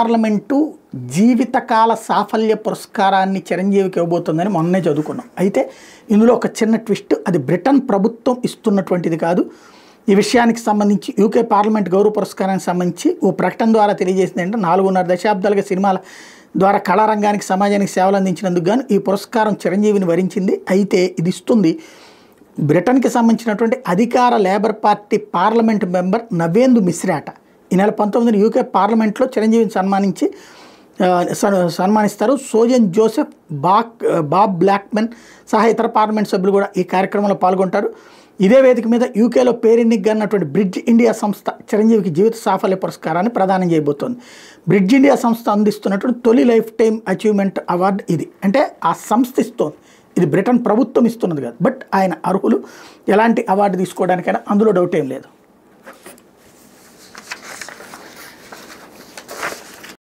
Parliament జీవితకాల సాఫల్య పురస్కారాన్ని చిరంజీవికి ఇవ్వబోతుందని మొన్నే చదువుకున్నాం. అయితే ఇందులో ఒక చిన్న ట్విస్ట్, అది బ్రిటన్ ప్రభుత్వం ఇస్తున్నటువంటిది కాదు. ఈ విషయానికి సంబంధించి యూకే పార్లమెంట్ గౌరవ పురస్కారానికి సంబంధించి ఓ ప్రకటన ద్వారా తెలియజేసింది అంటే 4.5 దశాబ్దాలుగా సినిమాల ద్వారా కళారంగానికి సమాజానికి సేవలు అందించినందుకు గాను ఈ పురస్కారం చిరంజీవిని వరించింది. అయితే ఇది ఇస్తుంది బ్రిటన్కి సంబంధించినటువంటి అధికార Labour Party parliament member Navendu మిశ్రాట. ఈ నెల 19న యూకే పార్లమెంట్లో చిరంజీవిని సన్మానిస్తారు. సోజన్ జోసెఫ్, బాబ్ బ్లాక్మెన్ సహా ఇతర పార్లమెంట్ సభ్యులు కూడా ఈ కార్యక్రమంలో పాల్గొంటారు. ఇదే వేదిక మీద యూకేలో పేరెన్నికన్నటువంటి బ్రిడ్జ్ ఇండియా సంస్థ చిరంజీవికి జీవిత సాఫల్య పురస్కారాన్ని ప్రదానం చేయబోతోంది. బ్రిడ్జ్ ఇండియా సంస్థ అందిస్తున్నటువంటి తొలి లైఫ్ టైమ్ అచీవ్మెంట్ అవార్డు ఇది. అంటే ఆ సంస్థ ఇస్తోంది, ఇది బ్రిటన్ ప్రభుత్వం ఇస్తున్నది కాదు. బట్ ఆయన అర్హులు, ఎలాంటి అవార్డు తీసుకోవడానికైనా అందులో డౌట్ ఏం లేదు.